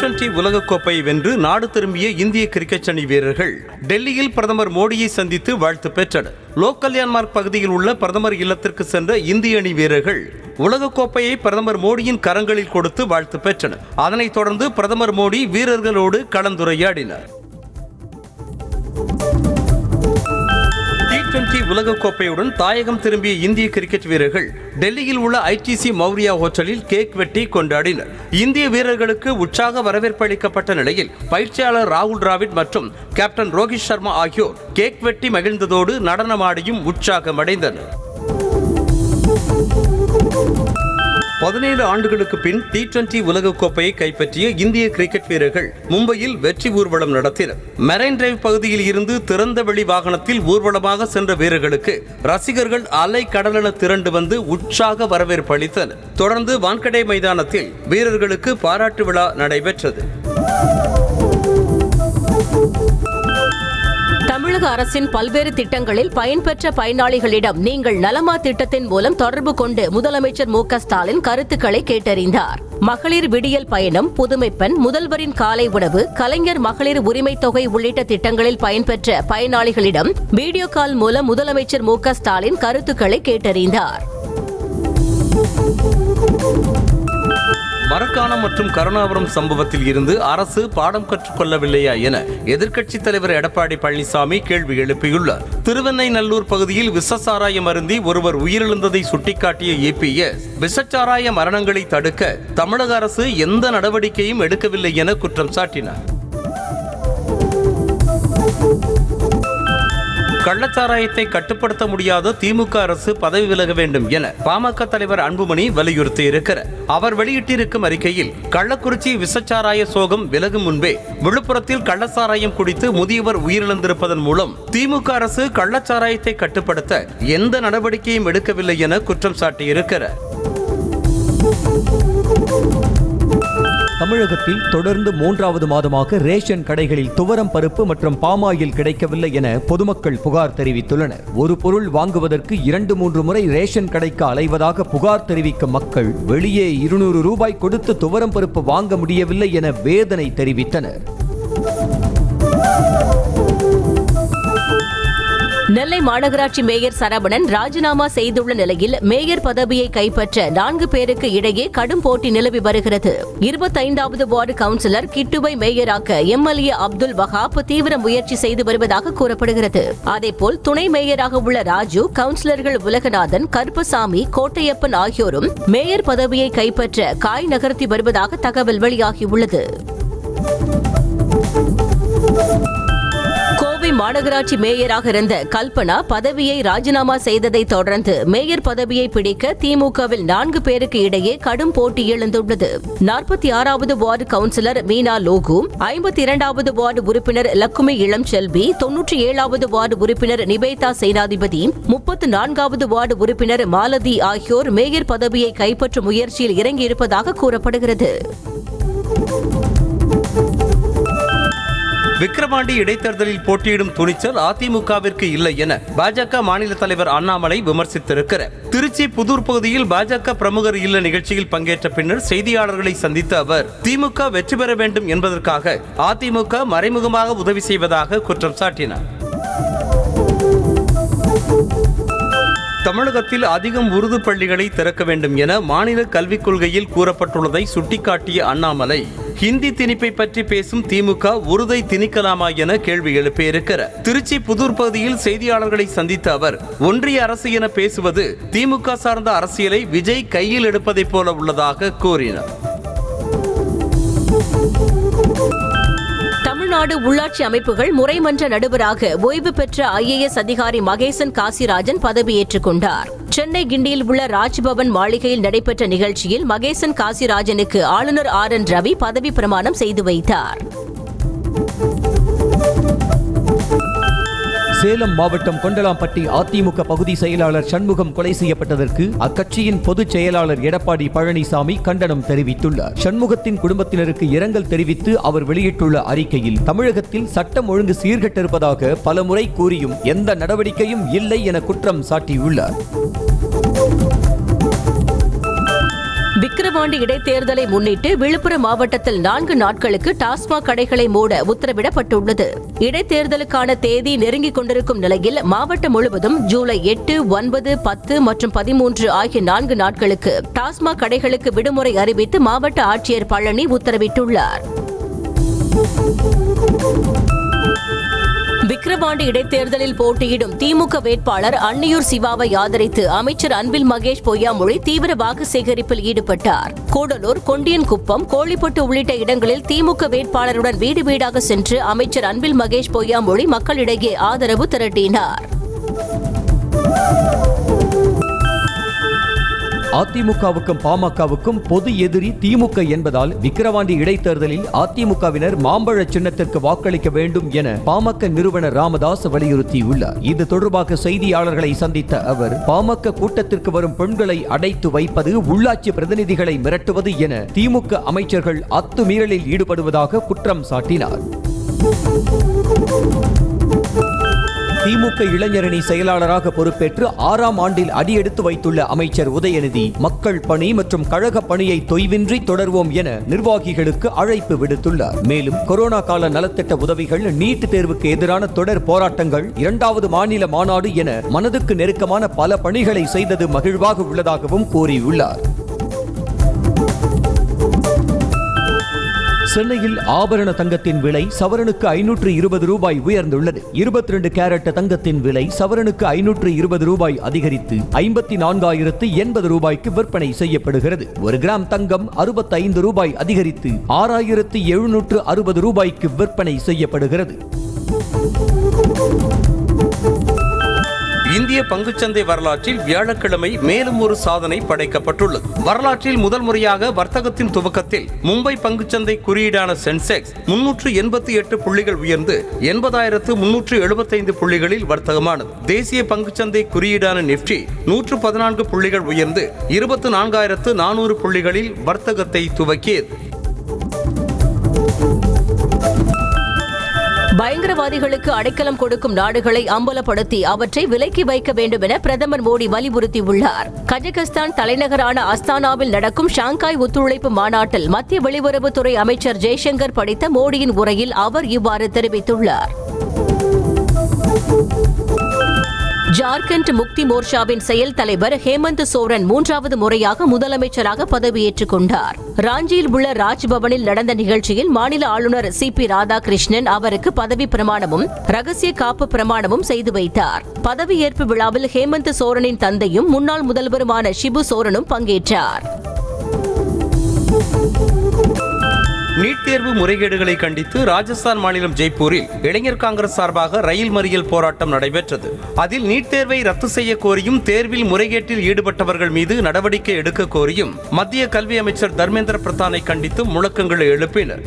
T20 உலகக்கோப்பையை வென்று நாடு திரும்பிய இந்திய கிரிக்கெட் அணி வீரர்கள் டெல்லியில் பிரதமர் மோடியை சந்தித்து வாழ்த்து பெற்றனர். லோக் கல்யாண் மார்க் பகுதியில் உள்ள பிரதமர் இல்லத்திற்கு சென்ற இந்திய அணி வீரர்கள் உலகக்கோப்பையை பிரதமர் மோடியின் கரங்களில் கொடுத்து வாழ்த்து பெற்றனர். அதனைத் தொடர்ந்து பிரதமர் மோடி வீரர்களோடு கலந்துரையாடினார். T20 உலகக்கோப்பையுடன் தாயகம் திரும்பிய இந்திய கிரிக்கெட் வீரர்கள் டெல்லியில் உள்ள ITC மௌரியா ஹோட்டலில் கேக் வெட்டி கொண்டாடினர். இந்திய வீரர்களுக்கு உற்சாக வரவேற்பு அளிக்கப்பட்ட நிலையில் பயிற்சியாளர் ராகுல் டிராவிட் மற்றும் கேப்டன் ரோஹித் சர்மா ஆகியோர் கேக் வெட்டி மகிழ்ந்ததோடு நடனமாடியும் உற்சாகமடைந்தனர். 17 ஆண்டுகளுக்கு பின் T20 உலகக்கோப்பையை கைப்பற்றிய இந்திய கிரிக்கெட் வீரர்கள் மும்பையில் வெற்றி ஊர்வலம் நடத்தினர். மெரைன் டிரைவ் பகுதியில் இருந்து திறந்த வெளி வாகனத்தில் ஊர்வலமாக சென்ற வீரர்களுக்கு ரசிகர்கள் அலை கடலென திரண்டு வந்து உற்சாக வரவேற்பு அளித்தனர். தொடர்ந்து வான்கடே மைதானத்தில் வீரர்களுக்கு பாராட்டு விழா நடைபெற்றது. தமிழக அரசின் பல்வேறு திட்டங்களில் பயன்பெற்ற பயனாளிகளிடம் நீங்கள் நலமா திட்டத்தின் மூலம் தொடர்பு கொண்டு முதலமைச்சர் மு க ஸ்டாலின் கருத்துக்களை கேட்டறிந்தார். மகளிர் விடியல் பயணம், புதுமைப்பெண், முதல்வரின் காலை உணவு, கலைஞர் மகளிர் உரிமை தொகை உள்ளிட்ட திட்டங்களில் பயன்பெற்ற பயனாளிகளிடம் வீடியோ கால் மூலம் முதலமைச்சர் மு க ஸ்டாலின் கருத்துக்களை கேட்டறிந்தார். மரக்காணம் மற்றும் கருணாபுரம் சம்பவத்தில் இருந்து அரசு பாடம் கற்றுக்கொள்ளவில்லையா என எதிர்க்கட்சித் தலைவர் எடப்பாடி பழனிசாமி கேள்வி எழுப்பியுள்ளார். திருவெண்ணைநல்லூர் பகுதியில் விஷச்சாராயம் அருந்தி ஒருவர் உயிரிழந்ததை சுட்டிக்காட்டிய EPS விஷச்சாராய மரணங்களை தடுக்க தமிழக அரசு எந்த நடவடிக்கையும் எடுக்கவில்லை என குற்றம் சாட்டினார். கள்ளச்சாராயத்தை கட்டுப்படுத்த முடியாத திமுக அரசு பதவி விலக வேண்டும் என பாமக தலைவர் அன்புமணி வலியுறுத்தியிருக்கிறார். அவர் வெளியிட்டிருக்கும் அறிக்கையில் கள்ளக்குறிச்சி விஷச்சாராய சோகம் விலகும் முன்பே விழுப்புரத்தில் கள்ளச்சாராயம் குடித்து முதியவர் உயிரிழந்திருப்பதன் மூலம் திமுக அரசு கள்ளச்சாராயத்தை கட்டுப்படுத்த எந்த நடவடிக்கையும் எடுக்கவில்லை என குற்றம் சாட்டியிருக்கிறார். தமிழகத்தில் தொடர்ந்து 3வது மாதமாக ரேஷன் கடைகளில் துவரம் பருப்பு மற்றும் பாமாயில் கிடைக்கவில்லை என பொதுமக்கள் புகார் தெரிவித்துள்ளனர். ஒரு பொருள் வாங்குவதற்கு 2-3 முறை ரேஷன் கடைக்கு அலைவதாக புகார் தெரிவிக்கும் மக்கள் வெளியே 200 ரூபாய் கொடுத்து துவரம் பருப்பு வாங்க முடியவில்லை என வேதனை தெரிவித்தனர். நெல்லை மாநகராட்சி மேயர் சரவணன் ராஜினாமா செய்துள்ள நிலையில் மேயர் பதவியை கைப்பற்ற 4 பேருக்கு இடையே கடும் போட்டி நிலவி வருகிறது. 25வது வார்டு கவுன்சிலர் கிட்டுவை மேயராக்க MLA அப்துல் வஹாப் தீவிர முயற்சி செய்து வருவதாக கூறப்படுகிறது. அதேபோல் துணை மேயராக உள்ள ராஜு, கவுன்சிலர்கள் உலகநாதன், கருப்பசாமி, கோட்டையப்பன் ஆகியோரும் மேயர் பதவியை கைப்பற்ற காய் நகர்த்தி வருவதாக தகவல் வெளியாகியுள்ளது. கோவை மாநகராட்சி மேயராக இருந்த கல்பனா பதவியை ராஜினாமா செய்ததை தொடர்ந்து மேயர் பதவியை பிடிக்க திமுகவில் 4 பேருக்கு இடையே கடும் போட்டி எழுந்துள்ளது. 46வது வார்டு கவுன்சிலர் மீனா லோகு, 52வது வார்டு உறுப்பினர் லக்குமி இளம்செல்வி, 97வது வார்டு உறுப்பினர் நிபேதா சேனாதிபதி, 34வது வார்டு உறுப்பினர் மாலதி ஆகியோர் மேயர் பதவியை கைப்பற்றும் முயற்சியில் இறங்கியிருப்பதாக கூறப்படுகிறது. விக்கிரவாண்டி இடைத்தேர்தலில் போட்டியிடும் துணிச்சல் அதிமுகவிற்கு இல்லை என பாஜக மாநில தலைவர் அண்ணாமலை விமர்சித்திருக்கிறார். திருச்சி புதூர் பகுதியில் பாஜக பிரமுகர் இல்ல நிகழ்ச்சியில் பங்கேற்ற பின்னர் செய்தியாளர்களை சந்தித்த அவர் திமுக வெற்றி பெற வேண்டும் என்பதற்காக அதிமுக மறைமுகமாக உதவி செய்வதாக குற்றம் சாட்டினார். தமிழகத்தில் அதிகம் உருது பள்ளிகளை திறக்க வேண்டும் என மாநில கல்விக் கொள்கையில் கூறப்பட்டுள்ளதை சுட்டிக்காட்டிய அண்ணாமலை ஹிந்தி திணிப்பை பற்றி பேசும் திமுக உருதை திணிக்கலாமா என கேள்வி எழுப்பியிருக்கிறார். திருச்சி புதூர் பகுதியில் செய்தியாளர்களை சந்தித்த அவர் ஒன்றிய அரசு என பேசுவது திமுக சார்ந்த அரசியலை விஜய் கையில் எடுப்பதைப் போல உள்ளதாக கூறினார். தமிழ்நாடு உள்ளாட்சி அமைப்புகள் முறைமன்ற நடுவராக ஓய்வு பெற்ற IAS அதிகாரி மகேசன் காசிராஜன் பதவியேற்றுக் கொண்டார். சென்னை கிண்டியில் உள்ள ராஜ்பவன் மாளிகையில் நடைபெற்ற நிகழ்ச்சியில் மகேசன் காசிராஜனுக்கு ஆளுநர் RN ரவி பதவி பிரமாணம் செய்து வைத்தார். சேலம் மாவட்டம் கொண்டலாம்பட்டி அதிமுக பகுதி செயலாளர் சண்முகம் கொலை செய்யப்பட்டதற்கு அக்கட்சியின் பொதுச் செயலாளர் எடப்பாடி பழனிசாமி கண்டனம் தெரிவித்துள்ளார். சண்முகத்தின் குடும்பத்தினருக்கு இரங்கல் தெரிவித்து அவர் வெளியிட்டுள்ள அறிக்கையில் தமிழகத்தில் சட்டம் ஒழுங்கு சீர்கெட்டிருப்பதாக பலமுறை கூறியும் எந்த நடவடிக்கையும் இல்லை என குற்றம் சாட்டியுள்ளார். விக்கிரவாண்டி இடைத்தேர்தலை முன்னிட்டு விழுப்புரம் மாவட்டத்தில் 4 நாட்களுக்கு டாஸ்மாக் கடைகளை மூட உத்தரவிடப்பட்டுள்ளது. இடைத்தேர்தலுக்கான தேதி நெருங்கிக் கொண்டிருக்கும் நிலையில் மாவட்டம் முழுவதும் ஜூலை 8, 9, 10 மற்றும் 13 ஆகிய 4 நாட்களுக்கு டாஸ்மாக் கடைகளுக்கு விடுமுறை அறிவித்து மாவட்ட ஆட்சியர் பழனி உத்தரவிட்டுள்ளார். விக்கிரவாண்டி இடைத்தேர்தலில் போட்டியிடும் திமுக வேட்பாளர் அன்னியூர் சிவாவை ஆதரித்து அமைச்சர் அன்பில் மகேஷ் பொய்யாமொழி தீவிர வாக்கு சேகரிப்பில் ஈடுபட்டார். கூடலூர், கொண்டியன்குப்பம், கோழிப்பட்டு உள்ளிட்ட இடங்களில் திமுக வேட்பாளருடன் வீடு வீடாக சென்று அமைச்சர் அன்பில் மகேஷ் பொய்யாமொழி மக்களிடையே ஆதரவு திரட்டினார். அதிமுகவுக்கும் பாமகவுக்கும் பொது எதிரி திமுக என்பதால் விக்கிரவாண்டி இடைத்தேர்தலில் அதிமுகவினர் மாம்பழ சின்னத்திற்கு வாக்களிக்க வேண்டும் என பாமக நிறுவனர் ராமதாஸ் வலியுறுத்தியுள்ளார். இது தொடர்பாக செய்தியாளர்களை சந்தித்த அவர், பாமக கூட்டத்திற்கு வரும் பெண்களை அடைத்து வைப்பது, உள்ளாட்சி பிரதிநிதிகளை மிரட்டுவது என திமுக அமைச்சர்கள் அத்துமீறலில் ஈடுபடுவதாக குற்றம் சாட்டினார். திமுக இளைஞரணி செயலாளராக பொறுப்பேற்று 6ஆம் ஆண்டில் அடியெடுத்து வைத்துள்ள அமைச்சர் உதயநிதி, மக்கள் பணி மற்றும் கழக பணியை தொய்வின்றி தொடர்வோம் என நிர்வாகிகளுக்கு அழைப்பு விடுத்துள்ளார். மேலும் கொரோனா கால நலத்திட்ட உதவிகள், நீட் தேர்வுக்கு எதிரான தொடர் போராட்டங்கள், 2வது மாநில மாநாடு என மனதுக்கு நெருக்கமான பல பணிகளை செய்தது மகிழ்வாக உள்ளதாகவும் கூறியுள்ளார். சென்னையில் ஆபரண தங்கத்தின் விலை சவரனுக்கு 520 ரூபாய் உயர்ந்துள்ளது. 22 கேரட் தங்கத்தின் விலை சவரனுக்கு 520 ரூபாய் அதிகரித்து 54,080 ரூபாய்க்கு விற்பனை செய்யப்படுகிறது. 1 கிராம் தங்கம் 65 ரூபாய் அதிகரித்து 6,760 ரூபாய்க்கு விற்பனை செய்யப்படுகிறது. இந்திய பங்குச்சந்தை வரலாற்றில் வியாழக்கிழமை மேலும் ஒரு சாதனை படைக்கப்பட்டுள்ளது. வரலாற்றில் முதல் முறையாக வர்த்தகத்தின் துவக்கத்தில் மும்பை பங்குச்சந்தை குறியீடான சென்செக்ஸ் 388 புள்ளிகள் உயர்ந்து 80,375 புள்ளிகளில் வர்த்தகமானது. தேசிய பங்குச்சந்தை குறியீடான நிப்டி 114 புள்ளிகள் உயர்ந்து 24,400 புள்ளிகளில் வர்த்தகத்தை துவக்கியது. பயங்கரவாதிகளுக்கு அடைக்கலம் கொடுக்கும் நாடுகளை அம்பலப்படுத்தி அவற்றை விலக்கி வைக்க வேண்டும் என பிரதமர் மோடி வலியுறுத்தியுள்ளார். கஜகஸ்தான் தலைநகரான அஸ்தானாவில் நடக்கும் ஷாங்காய் ஒத்துழைப்பு மாநாட்டில் மத்திய வெளியுறவுத்துறை அமைச்சர் ஜெய்சங்கர் படித்த மோடியின் உரையில் அவர் இவ்வாறு தெரிவித்துள்ளார். ஜார்க்கண்ட் முக்தி மோர்ச்சாவின் செயல் தலைவர் ஹேமந்த் சோரன் 3வது முறையாக முதலமைச்சராக பதவியேற்றுக் கொண்டார். ராஞ்சியில் உள்ள ராஜ்பவனில் நடந்த நிகழ்ச்சியில் மாநில ஆளுநர் CP ராதாகிருஷ்ணன் அவருக்கு பதவி பிரமாணமும் ரகசிய காப்பு பிரமாணமும் செய்து வைத்தார். பதவியேற்பு விழாவில் ஹேமந்த் சோரனின் தந்தையும் முன்னாள் முதல்வருமான ஷிபு சோரனும் பங்கேற்றார். நீட் தேர்வு முறைகேடுகளை கண்டித்து ராஜஸ்தான் மாநிலம் ஜெய்ப்பூரில் இளைஞர் காங்கிரஸ் சார்பாக ரயில் மறியல் போராட்டம் நடைபெற்றது. அதில் நீட் தேர்வை ரத்து செய்ய கோரியும் தேர்வில் முறைகேட்டில் ஈடுபட்டவர்கள் மீது நடவடிக்கை எடுக்க கோரியும் மத்திய கல்வி அமைச்சர் தர்மேந்திர பிரதானை கண்டித்து முழக்கங்களை எழுப்பினர்.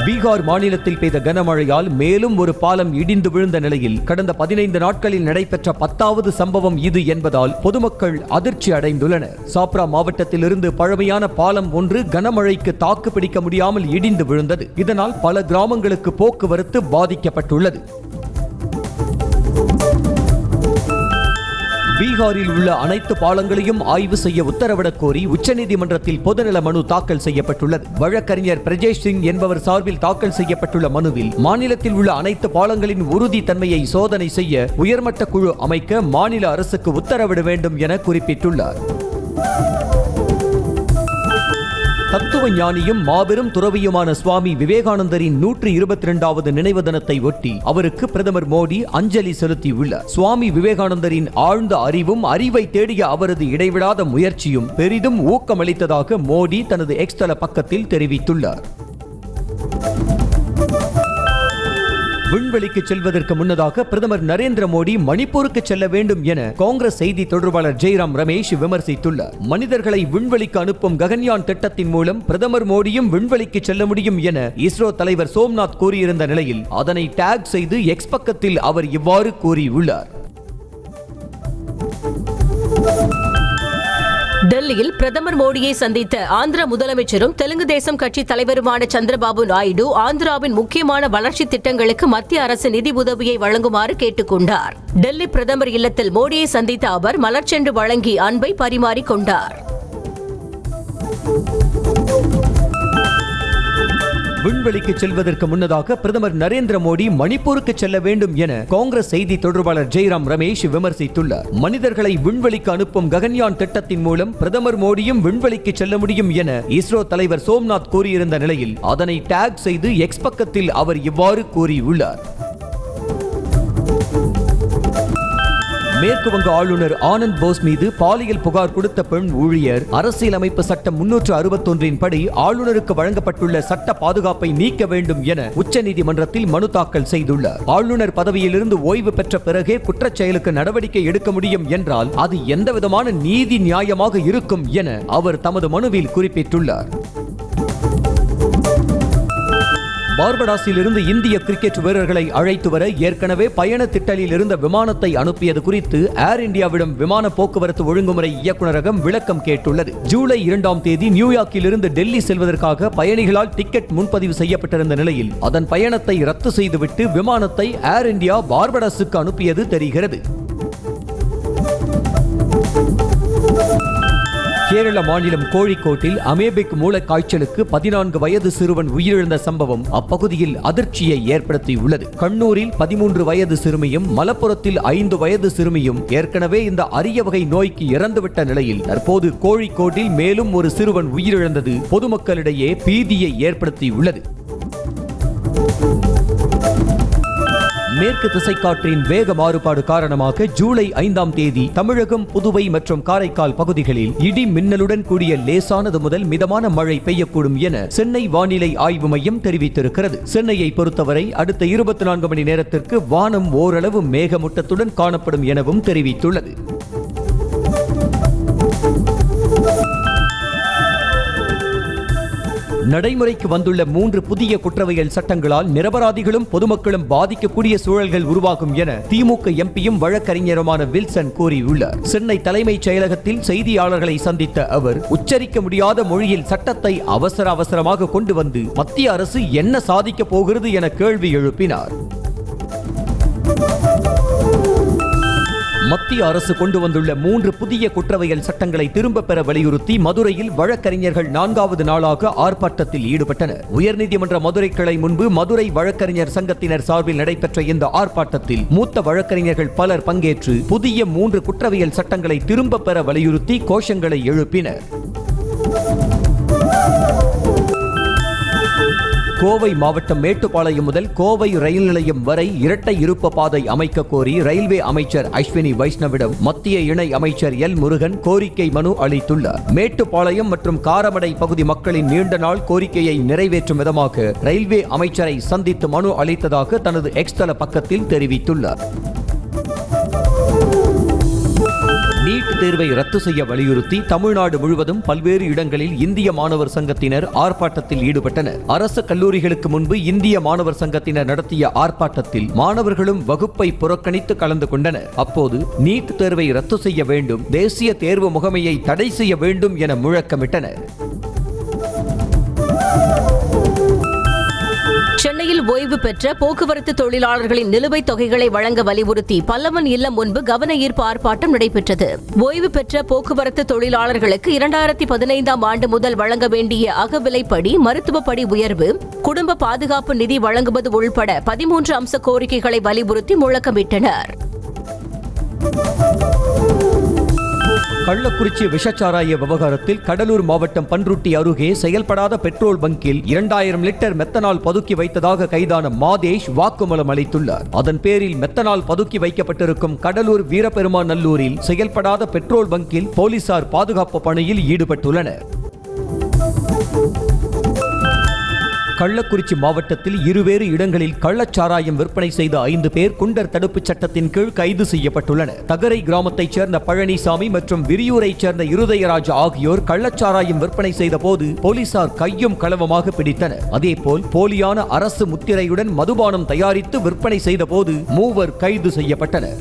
பீகார் மாநிலத்தில் பெய்த கனமழையால் மேலும் ஒரு பாலம் இடிந்து விழுந்த நிலையில் கடந்த 15 நாட்களில் நடைபெற்ற 10வது சம்பவம் இது என்பதால் பொதுமக்கள் அதிர்ச்சி அடைந்துள்ளனர். சாப்ரா மாவட்டத்திலிருந்து பழமையான பாலம் ஒன்று கனமழைக்கு தாக்கு பிடிக்க முடியாமல் இடிந்து விழுந்தது. இதனால் பல கிராமங்களுக்கு போக்குவரத்து பாதிக்கப்பட்டுள்ளது. பீகாரில் உள்ள அனைத்து பாலங்களையும் ஆய்வு செய்ய உத்தரவிடக் கோரி உச்சநீதிமன்றத்தில் பொதுநல மனு தாக்கல் செய்யப்பட்டுள்ளது. வழக்கறிஞர் பிரஜேஷ் சிங் என்பவர் சார்பில் தாக்கல் செய்யப்பட்டுள்ள மனுவில் மாநிலத்தில் உள்ள அனைத்து பாலங்களின் உறுதி தன்மையை சோதனை செய்ய உயர்மட்ட குழு அமைக்க மாநில அரசுக்கு உத்தரவிட வேண்டும் என குறிப்பிட்டுள்ளார். தத்துவ ஞானியும் மாபெரும் துறவியுமான சுவாமி விவேகானந்தரின் 122வது நினைவு தினத்தை ஒட்டி அவருக்கு பிரதமர் மோடி அஞ்சலி செலுத்தியுள்ளார். சுவாமி விவேகானந்தரின் ஆழ்ந்த அறிவும் அறிவை தேடிய அவரது இடைவிடாத முயற்சியும் பெரிதும் ஊக்கமளித்ததாக மோடி தனது எக்ஸ் தள பக்கத்தில் தெரிவித்துள்ளார். விண்வெளிக்கு செல்வதற்கு முன்னதாக பிரதமர் நரேந்திர மோடி மணிப்பூருக்கு செல்ல வேண்டும் என காங்கிரஸ் செய்தி தொடர்பாளர் ஜெய்ராம் ரமேஷ் விமர்சித்துள்ளார். மனிதர்களை விண்வெளிக்கு அனுப்பும் ககன்யான் திட்டத்தின் மூலம் பிரதமர் மோடியும் விண்வெளிக்கு செல்ல முடியும் என இஸ்ரோ தலைவர் சோம்நாத் கூறியிருந்த நிலையில் அதனை டேக் செய்து எக்ஸ் பக்கத்தில் அவர் இவ்வாறு கூறியுள்ளார். டெல்லியில் பிரதமர் மோடியை சந்தித்த ஆந்திர முதலமைச்சரும் தெலுங்கு தேசம் கட்சி தலைவருமான சந்திரபாபு நாயுடு ஆந்திராவின் முக்கியமான வளர்ச்சி திட்டங்களுக்கு மத்திய அரசு நிதி உதவியை வழங்குமாறு கேட்டுக் கொண்டார். டெல்லி பிரதமர் இல்லத்தில் மோடியை சந்தித்த அவர் மலர்ச்செண்டு வழங்கி அன்பை பரிமாறிக்கொண்டார். விண்வெளிக்கு செல்வதற்கு முன்னதாக பிரதமர் நரேந்திர மோடி மணிப்பூருக்கு செல்ல வேண்டும் என காங்கிரஸ் செய்தி தொடர்பாளர் ஜெய்ராம் ரமேஷ் விமர்சித்துள்ளார். மனிதர்களை விண்வெளிக்கு அனுப்பும் ககன்யான் திட்டத்தின் மூலம் பிரதமர் மோடியும் விண்வெளிக்கு செல்ல முடியும் என இஸ்ரோ தலைவர் சோம்நாத் கூறியிருந்த நிலையில் அதனை டாக் செய்து எக்ஸ் பக்கத்தில் அவர் இவ்வாறு கூறியுள்ளார். மேற்கு வங்க ஆளுநர் ஆனந்த் போஸ் மீது பாலியல் புகார் கொடுத்த பெண் ஊழியர் அரசியலமைப்பு சட்டம் 361 படி ஆளுநருக்கு வழங்கப்பட்டுள்ள சட்ட பாதுகாப்பை நீக்க வேண்டும் என உச்சநீதிமன்றத்தில் மனு தாக்கல் செய்துள்ளார். ஆளுநர் பதவியிலிருந்து ஓய்வு பெற்ற பிறகே குற்றச் செயலுக்கு நடவடிக்கை எடுக்க முடியும் என்றால் அது எந்தவிதமான நீதி நியாயமாக இருக்கும் என அவர் தமது மனுவில் குறிப்பிட்டுள்ளார். பார்படாஸில் இருந்து இந்திய கிரிக்கெட் வீரர்களை அழைத்து வர ஏற்கனவே பயண திட்டலில் இருந்த விமானத்தை அனுப்பியது குறித்து ஏர் இந்தியாவிடம் விமான போக்குவரத்து ஒழுங்குமுறை இயக்குநரகம் விளக்கம் கேட்டுள்ளது. ஜூலை 2ஆம் தேதி நியூயார்க்கில் இருந்து டெல்லி செல்வதற்காக பயணிகளால் டிக்கெட் முன்பதிவு செய்யப்பட்டிருந்த நிலையில் அதன் பயணத்தை ரத்து செய்துவிட்டு விமானத்தை ஏர் இந்தியா பார்படாஸுக்கு அனுப்பியது தெரிகிறது. கேரள மாநிலம் கோழிக்கோட்டில் அமேபிக் மூலக்காய்ச்சலுக்கு 14 வயது சிறுவன் உயிரிழந்த சம்பவம் அப்பகுதியில் அதிர்ச்சியை ஏற்படுத்தியுள்ளது. கண்ணூரில் 13 வயது சிறுமியும் மலப்புரத்தில் 5 வயது சிறுமியும் ஏற்கனவே இந்த அரிய வகை நோய்க்கு இறந்துவிட்ட நிலையில் தற்போது கோழிக்கோட்டில் மேலும் ஒரு சிறுவன் உயிரிழந்தது பொதுமக்களிடையே பீதியை ஏற்படுத்தியுள்ளது. மேற்கு திசைக்காற்றின் வேக மாறுபாடு காரணமாக ஜூலை 5ஆம் தேதி தமிழகம், புதுவை மற்றும் காரைக்கால் பகுதிகளில் இடி மின்னலுடன் கூடிய லேசானது முதல் மிதமான மழை பெய்யக்கூடும் என சென்னை வானிலை ஆய்வு மையம் தெரிவித்திருக்கிறது. சென்னையை பொறுத்தவரை அடுத்த 24 மணி நேரத்திற்கு வானம் ஓரளவு மேகமூட்டத்துடன் காணப்படும் எனவும் தெரிவித்துள்ளது. நடைமுறைக்கு வந்துள்ள 3 புதிய குற்றவியல் சட்டங்களால் நிரபராதிகளும் பொதுமக்களும் பாதிக்கக்கூடிய சூழல்கள் உருவாகும் என திமுக எம்பியும் வழக்கறிஞருமான வில்சன் கூறியுள்ளார். சென்னை தலைமைச் செயலகத்தில் செய்தியாளர்களை சந்தித்த அவர் உச்சரிக்க முடியாத மொழியில் சட்டத்தை அவசரமாக கொண்டு வந்து மத்திய அரசு என்ன சாதிக்கப் போகிறது என கேள்வி எழுப்பினார். மத்திய அரசு கொண்டு வந்துள்ள 3 புதிய குற்றவியல் சட்டங்களை திரும்ப பெற வலியுறுத்தி மதுரையில் வழக்கறிஞர்கள் 4வது நாளாக ஆர்ப்பாட்டத்தில் ஈடுபட்டனர். உயர்நீதிமன்ற மதுரை கிளை முன்பு மதுரை வழக்கறிஞர் சங்கத்தினர் சார்பில் நடைபெற்ற இந்த ஆர்ப்பாட்டத்தில் மூத்த வழக்கறிஞர்கள் பலர் பங்கேற்று புதிய 3 குற்றவியல் சட்டங்களை திரும்ப பெற வலியுறுத்தி கோஷங்களை எழுப்பினர். கோவை மாவட்டம் மேட்டுப்பாளையம் முதல் கோவை ரயில் நிலையம் வரை இரட்டை இருப்பு பாதை அமைக்க கோரி ரயில்வே அமைச்சர் அஸ்வினி வைஷ்ணவிடம் மத்திய இணை அமைச்சர் எல் முருகன் கோரிக்கை மனு அளித்துள்ளார். மேட்டுப்பாளையம் மற்றும் காரமடை பகுதி மக்களின் நீண்ட நாள் கோரிக்கையை நிறைவேற்றும் விதமாக ரயில்வே அமைச்சரை சந்தித்து மனு அளித்ததாக தனது எக்ஸ் தள பக்கத்தில் தெரிவித்துள்ளார். நீட் தேர்வை ரத்து செய்ய வலியுறுத்தி தமிழ்நாடு முழுவதும் பல்வேறு இடங்களில் இந்திய மாணவர் சங்கத்தினர் ஆர்ப்பாட்டத்தில் ஈடுபட்டனர். அரசு கல்லூரிகளுக்கு முன்பு இந்திய மாணவர் சங்கத்தினர் நடத்திய ஆர்ப்பாட்டத்தில் மாணவர்களும் வகுப்பை புறக்கணித்து கலந்து கொண்டனர். அப்போது நீட் தேர்வை ரத்து செய்ய வேண்டும், தேசிய தேர்வு முகமையை தடை செய்ய வேண்டும் என முழக்கமிட்டனர். சென்னையில் ஓய்வு பெற்ற போக்குவரத்து தொழிலாளர்களின் நிலுவைத் தொகைகளை வழங்க வலியுறுத்தி பல்லவன் இல்லம் முன்பு கவன ஈர்ப்பு ஆர்ப்பாட்டம் நடைபெற்றது. ஓய்வு பெற்ற போக்குவரத்து தொழிலாளர்களுக்கு 2015ஆம் ஆண்டு முதல் வழங்க வேண்டிய அகவிலைப்படி, மருத்துவப்படி உயர்வு, குடும்ப பாதுகாப்பு நிதி வழங்குவது உள்பட 13 அம்ச கோரிக்கைகளை வலியுறுத்தி முழக்கமிட்டனர். கள்ளக்குறிச்சி விஷச்சாராய விவகாரத்தில் கடலூர் மாவட்டம் பன்ருட்டி அருகே செயல்படாத பெட்ரோல் பங்கில் 2000 லிட்டர் மெத்தனால் பதுக்கி வைத்ததாக கைதான மாதேஷ் வாக்குமூலம் அளித்துள்ளார். அதன் பேரில் மெத்தனால் பதுக்கி வைக்கப்பட்டிருக்கும் கடலூர் வீரபெருமான் நல்லூரில் செயல்படாத பெட்ரோல் பங்கில் போலீசார் பாதுகாப்பு பணியில் ஈடுபட்டுள்ளனர். கள்ளக்குறிச்சி மாவட்டத்தில் இருவேறு இடங்களில் கள்ளச்சாராயம் விற்பனை செய்த 5 பேர் குண்டர் தடுப்புச் சட்டத்தின் கீழ் கைது செய்யப்பட்டுள்ளனர். தகரை கிராமத்தைச் சேர்ந்த பழனிசாமி மற்றும் விரியூரைச் சேர்ந்த இருதயராஜ் ஆகியோர் கள்ளச்சாராயம் விற்பனை செய்த போது போலீசார் கையும் களவமாக பிடித்தனர். அதேபோல் போலியான அரசு முத்திரையுடன் மதுபானம் தயாரித்து விற்பனை செய்த போது 3 கைது செய்யப்பட்டனர்.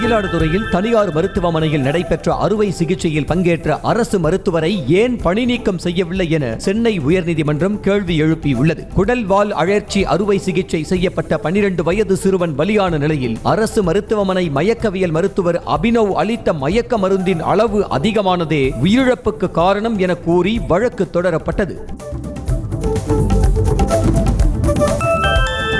மயிலாடுதுறையில் தனியார் மருத்துவமனையில் நடைபெற்ற அறுவை சிகிச்சையில் பங்கேற்ற அரசு மருத்துவரை ஏன் பணி நீக்கம் செய்யவில்லை என சென்னை உயர்நீதிமன்றம் கேள்வி எழுப்பியுள்ளது. குடல்வால் அழற்சி அறுவை சிகிச்சை செய்யப்பட்ட 12 வயது சிறுவன் பலியான நிலையில் அரசு மருத்துவமனை மயக்கவியல் மருத்துவர் அபினவ் அளித்த மயக்க மருந்தின் அளவு அதிகமானதே உயிரிழப்புக்கு காரணம் என கூறி வழக்கு தொடரப்பட்டது.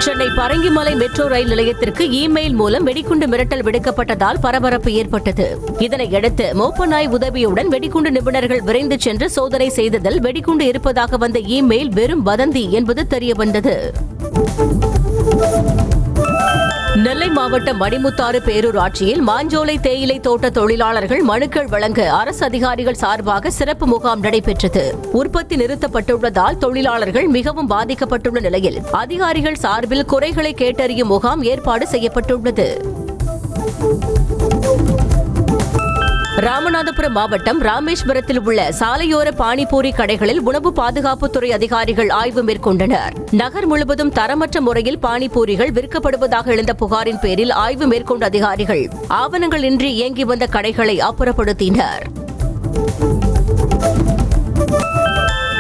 சென்னை பரங்கிமலை மெட்ரோ ரயில் நிலையத்திற்கு இமெயில் மூலம் வெடிகுண்டு மிரட்டல் விடுக்கப்பட்டதால் பரபரப்பு ஏற்பட்டது. இதனையடுத்து மோப்பநாய் உதவியுடன் வெடிகுண்டு நிபுணர்கள் விரைந்து சென்று சோதனை செய்ததில் வெடிகுண்டு இருப்பதாக வந்த இமெயில் வெறும் வதந்தி என்பது தெரியவந்தது. நெல்லை மாவட்டம் மணிமுத்தாறு பேரூராட்சியில் மாஞ்சோலை தேயிலை தோட்ட தொழிலாளர்கள் மனுக்கள் வழங்க அரசு அதிகாரிகள் சார்பாக சிறப்பு முகாம் நடைபெற்றது. உற்பத்தி நிறுத்தப்பட்டுள்ளதால் தொழிலாளர்கள் மிகவும் பாதிக்கப்பட்டுள்ள நிலையில் அதிகாரிகள் சார்பில் குறைகளை கேட்டறியும் முகாம் ஏற்பாடு செய்யப்பட்டுள்ளது. ராமநாதபுரம் மாவட்டம் ராமேஸ்வரத்தில் உள்ள சாலையோர பானிபூரி கடைகளில் உணவு பாதுகாப்புத்துறை அதிகாரிகள் ஆய்வு மேற்கொண்டனர். நகர் முழுவதும் தரமற்ற முறையில் பானிபூரிகள் விற்கப்படுவதாக எழுந்த புகாரின் பேரில் ஆய்வு மேற்கொண்ட அதிகாரிகள் ஆவணங்கள் இன்றி இயங்கி வந்த கடைகளை அப்புறப்படுத்தினர்.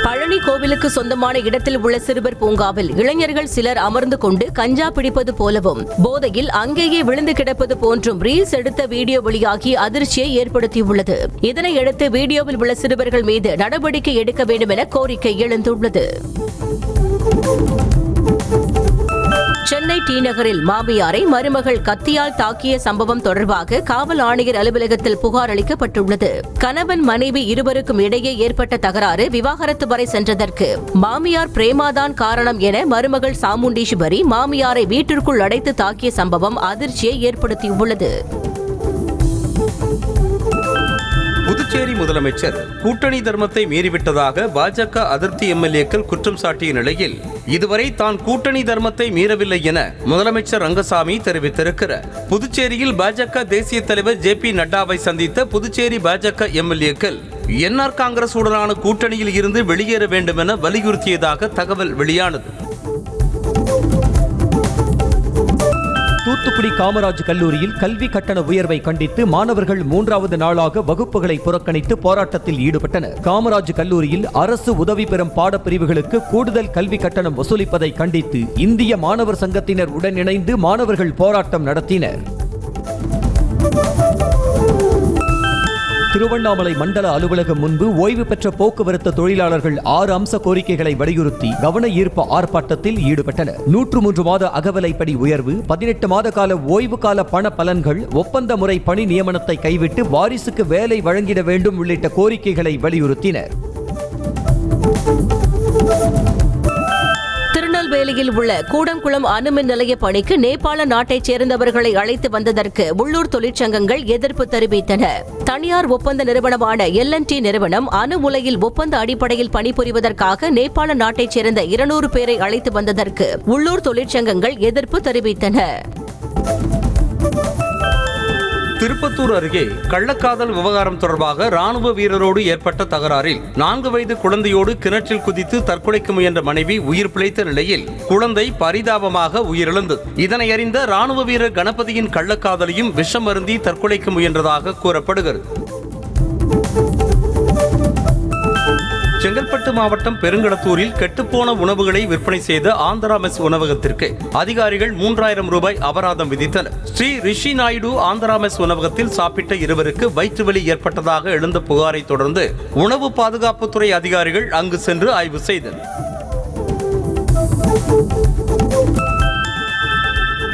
பழனி கோவிலுக்கு சொந்தமான இடத்தில் உள்ள சிறுவர் பூங்காவில் இளைஞர்கள் சிலர் அமர்ந்து கொண்டு கஞ்சா பிடிப்பது போலவும் போதையில் அங்கேயே விழுந்து கிடப்பது போன்றும் ரீல்ஸ் எடுத்த வீடியோ வெளியாகி அதிர்ச்சியை ஏற்படுத்தியுள்ளது. இதனையடுத்து வீடியோவில் உள்ள சிறுவர்கள் மீது நடவடிக்கை எடுக்க வேண்டும் என கோரிக்கை எழுந்துள்ளது. சென்னை டி நகரில் மாமியாரை மருமகள் கத்தியால் தாக்கிய சம்பவம் தொடர்பாக காவல் ஆணையர் அலுவலகத்தில் புகார் அளிக்கப்பட்டுள்ளது. கணவன் மனைவி இருவருக்கும் இடையே ஏற்பட்ட தகராறு விவாகரத்து வரை சென்றதற்கு மாமியார் பிரேமாதான் காரணம் என மருமகள் சாமுண்டீஸ்வரி மாமியாரை வீட்டிற்குள் அடைத்து தாக்கிய சம்பவம் அதிர்ச்சியை ஏற்படுத்தியுள்ளது. புதுச்சேரி முதலமைச்சர் கூட்டணி தர்மத்தை மீறிவிட்டதாக பாஜக அதிருப்தி எம்எல்ஏக்கள் குற்றம் சாட்டிய நிலையில் இதுவரை தான் கூட்டணி தர்மத்தை மீறவில்லை என முதலமைச்சர் ரங்கசாமி தெரிவித்திருக்கிறார். புதுச்சேரியில் பாஜக தேசிய தலைவர் ஜே.பி. நட்டாவை சந்தித்த புதுச்சேரி பாஜக எம்எல்ஏக்கள் என்ஆர் காங்கிரஸ் உடனான கூட்டணியில் இருந்து வெளியேற வேண்டும் என வலியுறுத்தியதாக தகவல் வெளியானது. தூத்துக்குடி காமராஜ் கல்லூரியில் கல்வி கட்டண உயர்வை கண்டித்து மாணவர்கள் 3வது நாளாக வகுப்புகளை புறக்கணித்து போராட்டத்தில் ஈடுபட்டனர். காமராஜ் கல்லூரியில் அரசு உதவி பெறும் பாடப்பிரிவுகளுக்கு கூடுதல் கல்வி கட்டணம் வசூலிப்பதை கண்டித்து இந்திய மாணவர் சங்கத்தினர் உடன் இணைந்து மாணவர்கள் போராட்டம் நடத்தினர். திருவண்ணாமலை மண்டல அலுவலகம் முன்பு ஓய்வு பெற்ற போக்குவரத்து தொழிலாளர்கள் 6 அம்ச கோரிக்கைகளை வலியுறுத்தி கவன ஈர்ப்பு ஆர்ப்பாட்டத்தில் ஈடுபட்டனர். 103 மாத அகவிலைப்படி உயர்வு, 18 மாத கால ஓய்வு கால பண பலன்கள், ஒப்பந்த முறை பணி நியமனத்தை கைவிட்டு வாரிசுக்கு வேலை வழங்கிட வேண்டும் உள்ளிட்ட கோரிக்கைகளை வலியுறுத்தினர். திருநெல்வேலியில் உள்ள கூடங்குளம் அணுமின் நிலைய பணிக்கு நேபாள நாட்டைச் சேர்ந்தவர்களை அழைத்து வந்ததற்கு உள்ளூர் தொழிற்சங்கங்கள் எதிர்ப்பு தெரிவித்தன. தனியார் ஒப்பந்த நிறுவனமான L&T நிறுவனம் அணு உலையில் ஒப்பந்த அடிப்படையில் பணிபுரிவதற்காக நேபாள நாட்டைச் சேர்ந்த 200 பேரை அழைத்து வந்ததற்கு உள்ளூர் தொழிற்சங்கங்கள் எதிர்ப்பு தெரிவித்தன. திருப்பத்தூர் அருகே கள்ளக்காதல் விவகாரம் தொடர்பாக ராணுவ வீரரோடு ஏற்பட்ட தகராறில் 4 வயது குழந்தையோடு கிணற்றில் குதித்து தற்கொலைக்கு முயன்ற மனைவி உயிர் பிழைத்த நிலையில் குழந்தை பரிதாபமாக உயிரிழந்தது. இதனை அறிந்த ராணுவ வீரர் கணபதியின் கள்ளக்காதலையும் விஷம் அருந்தி தற்கொலைக்கு முயன்றதாக கூறப்படுகிறது. செங்கல்பட்டு மாவட்டம் பெருங்கடத்தூரில் கெட்டுப்போன உணவுகளை விற்பனை செய்த ஆந்திரா மெஸ் உணவகத்திற்கு அதிகாரிகள் 3000 ரூபாய் அபராதம் விதித்தனர். ஸ்ரீ ரிஷி நாயுடு ஆந்திரா மெஸ் உணவகத்தில் சாப்பிட்ட இருவருக்கு வயிற்றுவலி ஏற்பட்டதாக எழுந்த புகாரை தொடர்ந்து உணவு பாதுகாப்புத்துறை அதிகாரிகள் அங்கு சென்று ஆய்வு செய்தனர்.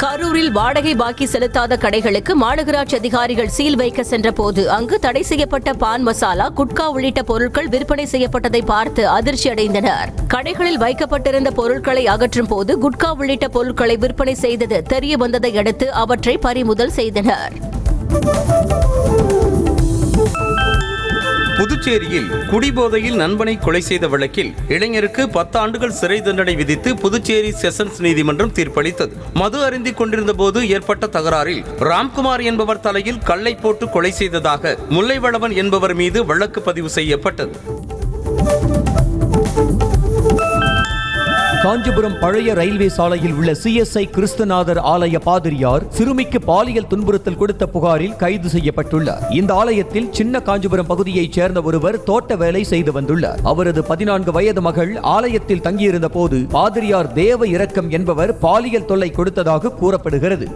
கரூரில் வாடகை பாக்கி செலுத்தாத கடைகளுக்கு மாநகராட்சி அதிகாரிகள் சீல் வைக்க சென்ற போது அங்கு தடை செய்யப்பட்ட பான் மசாலா, குட்கா உள்ளிட்ட பொருட்கள் விற்பனை செய்யப்பட்டதை பார்த்து அதிர்ச்சி அடைந்தனர். கடைகளில் வைக்கப்பட்டிருந்த பொருட்களை அகற்றும் போது குட்கா உள்ளிட்ட பொருட்களை விற்பனை செய்தது தெரிய வந்ததை அடுத்து அவற்றை பறிமுதல் செய்தனர். புதுச்சேரியில் குடிபோதையில் நண்பனை கொலை செய்த வழக்கில் இளைஞருக்கு 10 ஆண்டுகள் சிறை தண்டனை விதித்து புதுச்சேரி செஷன்ஸ் நீதிமன்றம் தீர்ப்பளித்தது. மது அருந்திக் கொண்டிருந்த போது ஏற்பட்ட தகராறில் ராம்குமார் என்பவர் தலையில் கல்லை போட்டு கொலை செய்ததாக முல்லைவளவன் என்பவர் மீது வழக்கு பதிவு செய்யப்பட்டது. காஞ்சிபுரம் பழைய ரயில்வே சாலையில் உள்ள CSI கிறிஸ்துநாதர் ஆலய பாதிரியார் சிறுமிக்கு பாலியல் துன்புறுத்தல் கொடுத்த புகாரில் கைது செய்யப்பட்டுள்ளார். இந்த ஆலயத்தில் சின்ன காஞ்சிபுரம் பகுதியைச் சேர்ந்த ஒருவர் தோட்ட வேலை செய்து வந்துள்ளார். அவரது 14 வயது மகள் ஆலயத்தில் தங்கியிருந்த போது பாதிரியார் தேவ இரக்கம் என்பவர் பாலியல் தொல்லை கொடுத்ததாக கூறப்படுகிறது.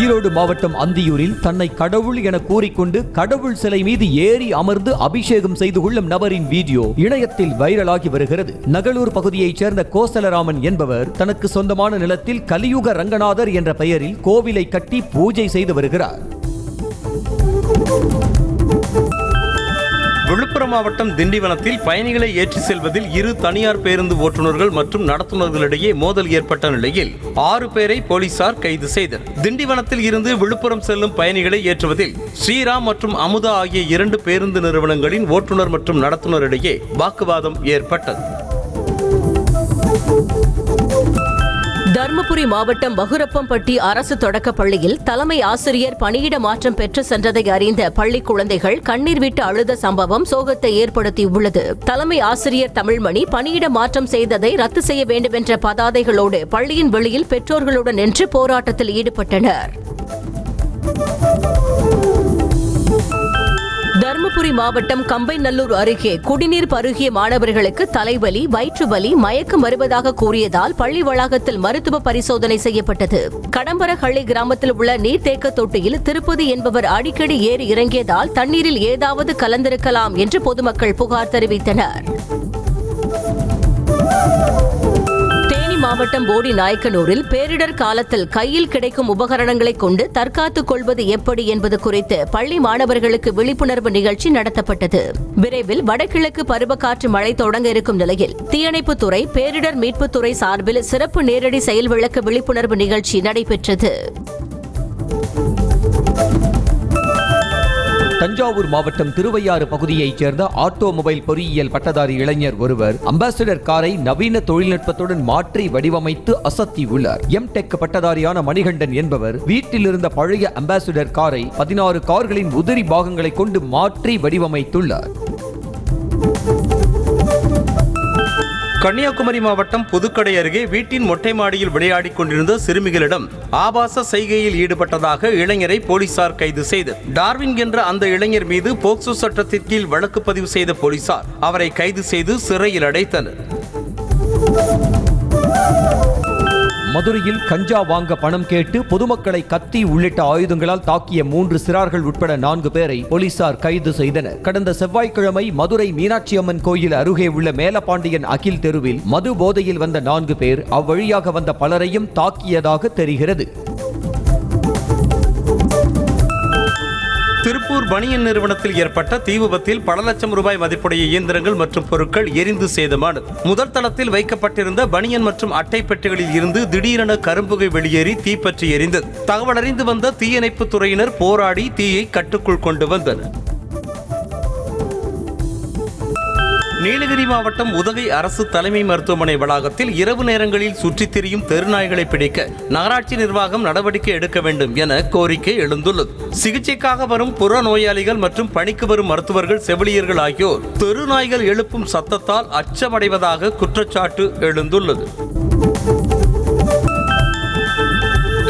ஈரோடு மாவட்டம் அந்தியூரில் தன்னை கடவுள் என கூறிக்கொண்டு கடவுள் சிலை மீது ஏறி அமர்ந்து அபிஷேகம் செய்து கொள்ளும் நபரின் வீடியோ இணையத்தில் வைரலாகி வருகிறது. நகலூர் பகுதியைச் சேர்ந்த கோசலராமன் என்பவர் தனக்கு சொந்தமான நிலத்தில் கலியுக ரங்கநாதர் என்ற பெயரில் கோவிலை கட்டி பூஜை செய்து வருகிறார். விழுப்புரம் மாவட்டம் திண்டிவனத்தில் பயணிகளை ஏற்றி செல்வதில் 2 தனியார் பேருந்து ஓட்டுநர்கள் மற்றும் நடத்துனர்களிடையே மோதல் ஏற்பட்ட நிலையில் 6 பேரை போலீசார் கைது செய்தனர். திண்டிவனத்தில் இருந்து விழுப்புரம் செல்லும் பயணிகளை ஏற்றுவதில் ஸ்ரீராம் மற்றும் அமுதா ஆகிய 2 பேருந்து நிறுவனங்களின் ஓட்டுநர் மற்றும் நடத்துனரிடையே வாக்குவாதம் ஏற்பட்டது. தர்மபுரி மாவட்டம் பகுரப்பம்பட்டி அரசு தொடக்கப் பள்ளியில் தலைமை ஆசிரியர் பணியிட மாற்றம் பெற்று சென்றதை அறிந்த பள்ளி குழந்தைகள் கண்ணீர் விட்டு அழுத சம்பவம் சோகத்தை ஏற்படுத்தியுள்ளது. தலைமை ஆசிரியர் தமிழ்மணி பணியிட மாற்றம் செய்ததை ரத்து செய்ய வேண்டும் என்ற பதாதைகளோடு பள்ளியின் வெளியில் பெற்றோர்களுடன் நின்று போராட்டத்தில் ஈடுபட்டனர். தர்மபுரி மாவட்டம் கம்பைநல்லூர் அருகே குடிநீர் பருகிய மாணவர்களுக்கு தலைவலி, வயிற்றுவலி, மயக்கம் வருவதாக கூறியதால் பள்ளி வளாகத்தில் மருத்துவ பரிசோதனை செய்யப்பட்டது. கடம்பரஹள்ளி கிராமத்தில் உள்ள நீர்த்தேக்க தொட்டியில் திருப்பதி என்பவர் அடிக்கடி ஏறி இறங்கியதால் தண்ணீரில் ஏதாவது கலந்திருக்கலாம் என்று பொதுமக்கள் புகார் தெரிவித்தனர். மாவட்டம் போடி நாயக்கனூரில் பேரிடர் காலத்தில் கையில் கிடைக்கும் உபகரணங்களை கொண்டு தற்காத்துக் கொள்வது எப்படி என்பது குறித்து பள்ளி மாணவர்களுக்கு விழிப்புணர்வு நிகழ்ச்சி நடத்தப்பட்டது. விரைவில் வடகிழக்கு பருவக்காற்று மழை தொடங்க இருக்கும் நிலையில் தீயணைப்புத்துறை, பேரிடர் மீட்புத்துறை சார்பில் சிறப்பு நேரடி செயல் விளக்க விழிப்புணர்வு நிகழ்ச்சி நடைபெற்றது. தஞ்சாவூர் மாவட்டம் திருவையாறு பகுதியைச் சேர்ந்த ஆட்டோமொபைல் பொறியியல் பட்டதாரி இளைஞர் ஒருவர் அம்பாசிடர் காரை நவீன தொழில்நுட்பத்துடன் மாற்றி வடிவமைத்து அசத்தியுள்ளார். எம்டெக் பட்டதாரியான மணிகண்டன் என்பவர் வீட்டில் இருந்த பழைய அம்பாசிடர் காரை 16 கார்களின் உதிரி பாகங்களை கொண்டு மாற்றி வடிவமைத்துள்ளார். கன்னியாகுமரி மாவட்டம் புதுக்கடை அருகே வீட்டின் மொட்டை மாடியில் விளையாடிக் கொண்டிருந்த சிறுமிகளிடம் ஆபாச செய்கையில் ஈடுபட்டதாக இளைஞரை போலீசார் கைது செய்தனர். டார்வின் என்ற அந்த இளைஞர் மீது போக்சோ சட்டத்தின் கீழ் வழக்கு பதிவு செய்த போலீசார் அவரை கைது செய்து சிறையில் அடைத்தனர். மதுரையில் கஞ்சா வாங்க பணம் கேட்டு பொதுமக்களை கத்தி உள்ளிட்ட ஆயுதங்களால் தாக்கிய 3 சிறார்கள் உட்பட 4 பேரை போலீசார் கைது செய்தனர். கடந்த செவ்வாய்க்கிழமை மதுரை மீனாட்சி அம்மன் கோயில் அருகே உள்ள மேலப்பாண்டியன் அகில் தெருவில் மது போதையில் வந்த 4 பேர் அவ்வழியாக வந்த பலரையும் தாக்கியதாக தெரிகிறது. திருப்பூர் பனியன் நிறுவனத்தில் ஏற்பட்ட தீ விபத்தில் பல லட்சம் ரூபாய் மதிப்புடைய இயந்திரங்கள் மற்றும் பொருட்கள் எரிந்து சேதமானது. முதல் தளத்தில் வைக்கப்பட்டிருந்த பனியன் மற்றும் அட்டை பெட்டிகளில் இருந்து திடீரென கரும்புகை வெளியேறி தீப்பற்றி எரிந்தது. தகவல் அறிந்து வந்த தீயணைப்பு துறையினர் போராடி தீயை கட்டுக்குள் கொண்டு வந்தனர். நீலகிரி மாவட்டம் உதகை அரசு தலைமை மருத்துவமனை வளாகத்தில் இரவு நேரங்களில் சுற்றித் திரியும் தெருநாய்களை பிடிக்க நகராட்சி நிர்வாகம் நடவடிக்கை எடுக்க வேண்டும் என கோரிக்கை எழுந்துள்ளது. சிகிச்சைக்காக வரும் புற நோயாளிகள் மற்றும் பணிக்கு வரும் மருத்துவர்கள், செவிலியர்கள் ஆகியோர் தெருநாய்கள் எழுப்பும் சத்தத்தால் அச்சமடைவதாக குற்றச்சாட்டு எழுந்துள்ளது.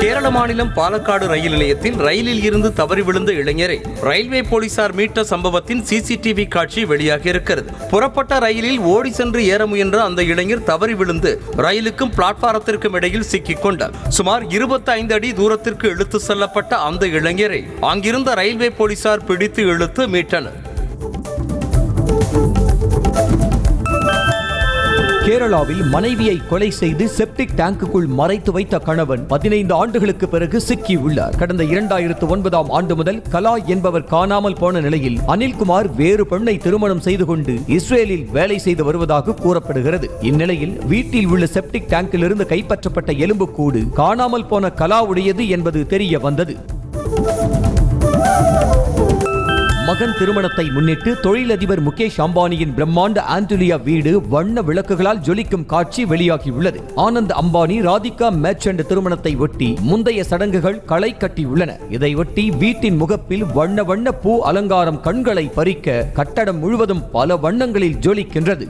கேரள மாநிலம் பாலக்காடு ரயில் நிலையத்தில் ரயிலில் இருந்து தவறி விழுந்த இளைஞரை ரயில்வே போலீசார் மீட்ட சம்பவத்தின் சிசிடிவி காட்சி வெளியாகி இருக்கிறது. புறப்பட்ட ரயிலில் ஓடி சென்று ஏற முயன்ற அந்த இளைஞர் தவறி விழுந்து ரயிலுக்கும் பிளாட்பாரத்திற்கும் இடையில் சிக்கிக் கொண்டார். சுமார் 25 அடி தூரத்திற்கு இழுத்து செல்லப்பட்ட அந்த இளைஞரை அங்கிருந்த ரயில்வே போலீசார் பிடித்து இழுத்து மீட்டனர். கேரளாவில் மனைவியை கொலை செய்து செப்டிக் டேங்குக்குள் மறைத்து வைத்த கணவன் 15 ஆண்டுகளுக்கு பிறகு சிக்கியுள்ளார். கடந்த 2009ஆம் ஆண்டு முதல் கலா என்பவர் காணாமல் போன நிலையில் அனில்குமார் வேறு பெண்ணை திருமணம் செய்து கொண்டு இஸ்ரேலில் வேலை செய்து வருவதாக கூறப்படுகிறது. இந்நிலையில் வீட்டில் உள்ள செப்டிக் டேங்கிலிருந்து கைப்பற்றப்பட்ட எலும்புக்கூடு காணாமல் போன கலாவுடையது என்பது தெரிய வந்தது. மகன் திருமணத்தை முன்னிட்டு தொழிலதிபர் முகேஷ் அம்பானியின் பிரம்மாண்ட ஆண்டலியா வீடு வண்ண விளக்குகளால் ஜொலிக்கும் காட்சி வெளியாகியுள்ளது. ஆனந்த் அம்பானி ராதிகா மெர்ச்சன்ட் திருமணத்தை ஒட்டி முந்தைய சடங்குகள் களை கட்டியுள்ளன. இதையொட்டி வீட்டின் முகப்பில் வண்ண வண்ண பூ அலங்காரம் கண்களை பறிக்க கட்டடம் முழுவதும் பல வண்ணங்களில் ஜொலிக்கின்றது.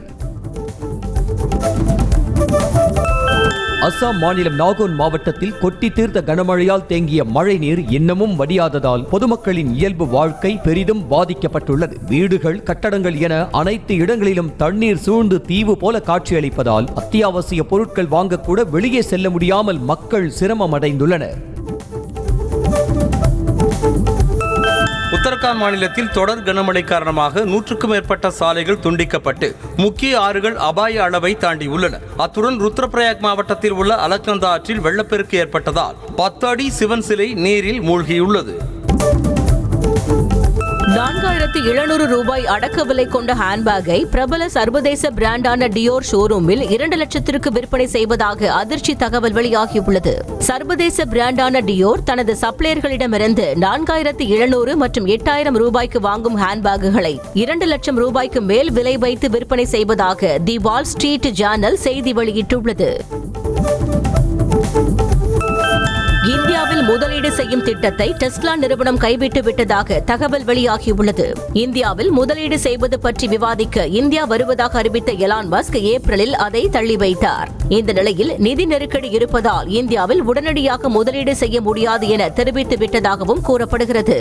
அசாம் மாநிலம் நாகோன் மாவட்டத்தில் கொட்டி தீர்த்த கனமழையால் தேங்கிய மழை நீர் இன்னமும் வடியாததால் பொதுமக்களின் இயல்பு வாழ்க்கை பெரிதும் பாதிக்கப்பட்டுள்ளது. வீடுகள், கட்டடங்கள் என அனைத்து இடங்களிலும் தண்ணீர் சூழ்ந்து தீவு போல காட்சியளிப்பதால் அத்தியாவசிய பொருட்கள் வாங்கக்கூட வெளியே செல்ல முடியாமல் மக்கள் சிரமம் அடைந்துள்ளனர். உத்தரகாண்ட் மாநிலத்தில் தொடர் கனமழை காரணமாக 100க்கும் மேற்பட்ட சாலைகள் துண்டிக்கப்பட்டு முக்கிய ஆறுகள் அபாய அளவை தாண்டியுள்ளன. அத்துடன் ருத்ரபிரயாக் மாவட்டத்தில் உள்ள அலக்கந்தா ஆற்றில் வெள்ளப்பெருக்கு ஏற்பட்டதால் 10 அடி சிவன் சிலை நீரில் மூழ்கியுள்ளது. 4700 ரூபாய் அடக்க விலை கொண்ட ஹேண்ட்பேக்கை பிரபல சர்வதேச பிராண்டான டியோர் ஷோரூமில் 2 லட்சத்திற்கு விற்பனை செய்வதாக அதிர்ச்சி தகவல் வெளியாகியுள்ளது. சர்வதேச பிராண்டான டியோர் தனது சப்ளையர்களிடமிருந்து 4700 மற்றும் 8000 ரூபாய்க்கு வாங்கும் ஹேண்ட்பேக்குகளை 2 லட்சம் ரூபாய்க்கு மேல் விலை வைத்து விற்பனை செய்வதாக தி வால் ஸ்ட்ரீட் ஜேர்னல் செய்தி வெளியிட்டுள்ளது. இந்தியாவில் முதலீடு செய்யும் திட்டத்தை டெஸ்லா நிறுவனம் கைவிட்டு விட்டதாக தகவல் வெளியாகியுள்ளது. இந்தியாவில் முதலீடு செய்வது பற்றி விவாதிக்க இந்தியா வருவதாக அறிவித்த எலான் மஸ்க் ஏப்ரலில் அதை தள்ளி வைத்தார். இந்த நிலையில் நிதி நெருக்கடி இருப்பதால் இந்தியாவில் உடனடியாக முதலீடு செய்ய முடியாது என தெரிவித்து விட்டதாகவும் கூறப்படுகிறது.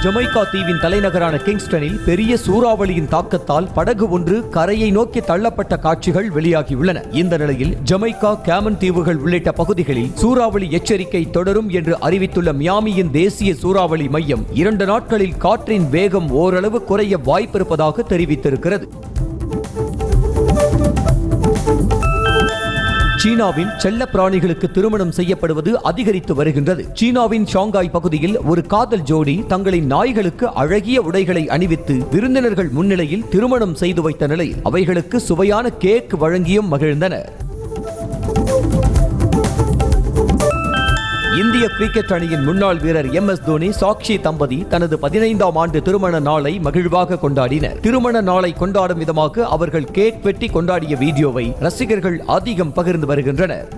ஜமைக்கா தீவின் தலைநகரான கிங்ஸ்டனில் பெரிய சூறாவளியின் தாக்கத்தால் படகு ஒன்று கரையை நோக்கி தள்ளப்பட்ட காட்சிகள் வெளியாகியுள்ளன. இந்த நிலையில் ஜமைக்கா, கேமன் தீவுகள் உள்ளிட்ட பகுதிகளில் சூறாவளி எச்சரிக்கை தொடரும் என்று அறிவித்துள்ள மியாமியின் தேசிய சூறாவளி மையம் 2 நாட்களில் காற்றின் வேகம் ஓரளவு குறைய வாய்ப்பிருப்பதாக தெரிவித்திருக்கிறது. சீனாவில் செல்ல பிராணிகளுக்கு திருமணம் செய்யப்படுவது அதிகரித்து வருகின்றது. சீனாவின் ஷாங்காய் பகுதியில் ஒரு காதல் ஜோடி தங்களின் நாய்களுக்கு அழகிய உடைகளை அணிவித்து விருந்தினர்கள் முன்னிலையில் திருமணம் செய்து வைத்த நிலையில் அவைகளுக்கு சுவையான கேக் வழங்கியும் மகிழ்ந்தனர். இந்திய கிரிக்கெட் அணியின் முன்னாள் வீரர் MS தோனி, சாக்ஷி தம்பதி தனது 15ஆம் ஆண்டு திருமண நாளை மகிழ்வாக கொண்டாடினர். திருமண நாளை கொண்டாடும் விதமாக அவர்கள் கேக் வெட்டி கொண்டாடிய வீடியோவை ரசிகர்கள் அதிகம் பகிர்ந்து வருகின்றனர்.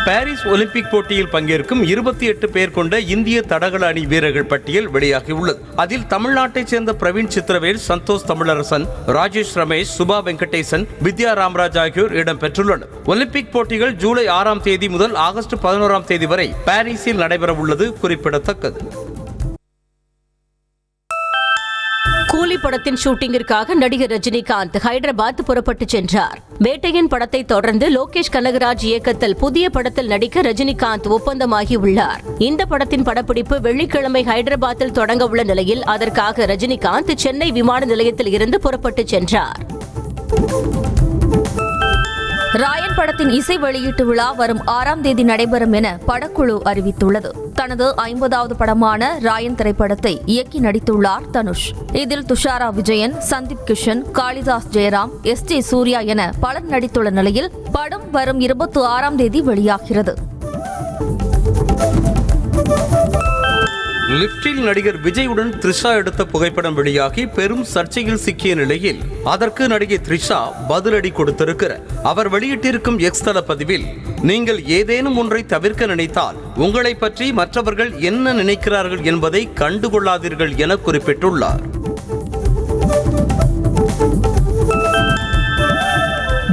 பாரிஸ் ஒலிம்பிக் போட்டியில் பங்கேற்கும் 28 பேர் கொண்ட இந்திய தடகள அணி வீரர்கள் பட்டியல் வெளியாகியுள்ளது. அதில் தமிழ்நாட்டைச் சேர்ந்த பிரவீன் சித்திரவேல், சந்தோஷ் தமிழரசன், ராஜேஷ் ரமேஷ், சுபா வெங்கடேசன், வித்யா ராம்ராஜ் ஆகியோர் இடம்பெற்றுள்ளனர். ஒலிம்பிக் போட்டிகள் ஜூலை 6ஆம் தேதி முதல் ஆகஸ்ட் 11ஆம் தேதி வரை பாரிஸில் நடைபெறவுள்ளது குறிப்பிடத்தக்கது. கூலி படத்தின் ஷூட்டிங்கிற்காக நடிகர் ரஜினிகாந்த் ஹைதராபாத் புறப்பட்டு சென்றார். வேட்டையன் படத்தை தொடர்ந்து லோகேஷ் கனகராஜ் இயக்கத்தில் புதிய படத்தில் நடிக்க ரஜினிகாந்த் ஒப்பந்தமாகியுள்ளார். இந்த படத்தின் படப்பிடிப்பு வெள்ளிக்கிழமை ஹைதராபாத்தில் தொடங்க உள்ள நிலையில் அதற்காக ரஜினிகாந்த் சென்னை விமான நிலையத்தில் இருந்து புறப்பட்டு சென்றார். ராயன் படத்தின் இசை வெளியீட்டு விழா வரும் 6ஆம் தேதி நடைபெறும் என படக்குழு அறிவித்துள்ளது. தனது 50வது படமான ராயன் திரைப்படத்தை இயக்கி நடித்துள்ளார் தனுஷ். இதில் துஷாரா விஜயன், சந்தீப் கிஷன், காளிதாஸ் ஜெயராம், SJ சூர்யா என பலர் நடித்துள்ள நிலையில் படம் வரும் 26ஆம் தேதி வெளியாகிறது. லிப்டில் நடிகர் விஜயுடன் த்ரிஷா எடுத்த புகைப்படம் வெளியாகி பெரும் சர்ச்சையில் சிக்கிய நிலையில் அதற்கு நடிகை த்ரிஷா பதிலடி கொடுத்திருக்கிறார். அவர் வெளியிட்டிருக்கும் எக்ஸ் தள பதிவில், நீங்கள் ஏதேனும் ஒன்றை தவிர்க்க நினைத்தால் உங்களை பற்றி மற்றவர்கள் என்ன நினைக்கிறார்கள் என்பதை கண்டுகொள்ளாதீர்கள் என குறிப்பிட்டுள்ளார்.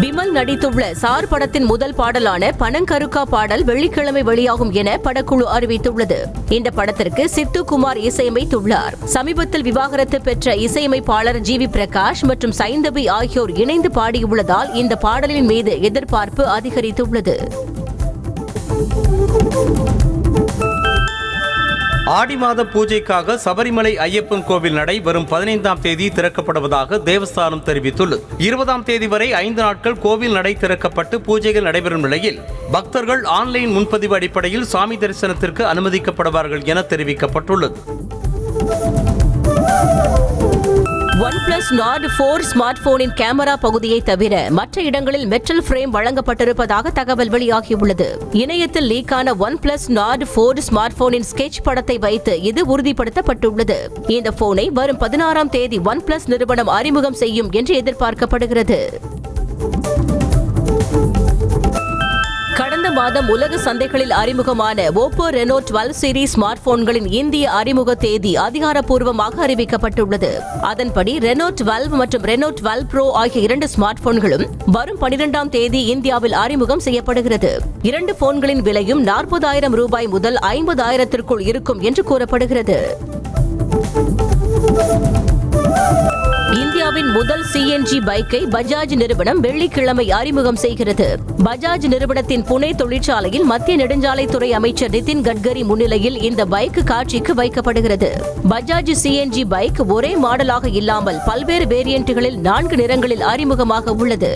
விமல் நடித்துள்ள சார் படத்தின் முதல் பாடலான பனங்கருக்கா பாடல் வெள்ளிக்கிழமை வெளியாகும் என படக்குழு அறிவித்துள்ளது. இந்த படத்திற்கு சித்து குமார் இசையமைத்துள்ளார். சமீபத்தில் விவாகரத்து பெற்ற இசையமைப்பாளர் GV பிரகாஷ் மற்றும் சைந்தவி ஆகியோர் இணைந்து பாடியுள்ளதால் இந்த பாடலின் மீது எதிர்பார்ப்பு அதிகரித்துள்ளது. ஆடி மாத பூஜைக்காக சபரிமலை ஐயப்பன் கோவில் நடை வரும் 15ஆம் தேதி திறக்கப்படுவதாக தேவஸ்தானம் தெரிவித்துள்ளது. 20ஆம் தேதி வரை 5 நாட்கள் கோவில் நடை திறக்கப்பட்டு பூஜைகள் நடைபெறும் நிலையில் பக்தர்கள் ஆன்லைன் முன்பதிவு அடிப்படையில் சாமி தரிசனத்திற்கு அனுமதிக்கப்படுவார்கள் என தெரிவிக்கப்பட்டுள்ளது. OnePlus Nord 4 ஸ்மார்ட் போனின் கேமரா பகுதியை தவிர மற்ற இடங்களில் மெட்டல் பிரேம் வழங்கப்பட்டிருப்பதாக தகவல் வெளியாகியுள்ளது. இணையத்தில் லீக்கான OnePlus Nord 4 ஸ்மார்ட் போனின் ஸ்கெட்ச் படத்தை வைத்து இது உறுதிப்படுத்தப்பட்டுள்ளது. இந்த போனை வரும் 16ஆம் தேதி OnePlus நிறுவனம் அறிமுகம் செய்யும் என்று எதிர்பார்க்கப்படுகிறது. கடந்த மாதம் உலக சந்தைகளில் அறிமுகமான Oppo Reno 12 சீரிஸ் ஸ்மார்ட் போன்களின் இந்திய அறிமுக தேதி அதிகாரப்பூர்வமாக அறிவிக்கப்பட்டுள்ளது. அதன்படி Reno 12 மற்றும் Reno 12 Pro ஆகிய 2 ஸ்மார்ட் போன்களும் வரும் 12ஆம் தேதி இந்தியாவில் அறிமுகம் செய்யப்படுகிறது. 2 போன்களின் விலையும் 40,000 ரூபாய் முதல் 50,000த்திற்குள் இருக்கும் என்று கூறப்படுகிறது. இந்தியாவின் முதல் CNG பைக்கை பஜாஜ் நிறுவனம் வெள்ளிக்கிழமை அறிமுகம் செய்கிறது. பஜாஜ் நிறுவனத்தின் புனே தொழிற்சாலையில் மத்திய நெடுஞ்சாலைத்துறை அமைச்சர் நிதின் கட்கரி முன்னிலையில் இந்த பைக் காட்சிக்கு வைக்கப்படுகிறது. பஜாஜ் CNG பைக் ஒரே மாடலாக இல்லாமல் பல்வேறு வேரியன்ட்களில் 4 நிறங்களில் அறிமுகமாக உள்ளது.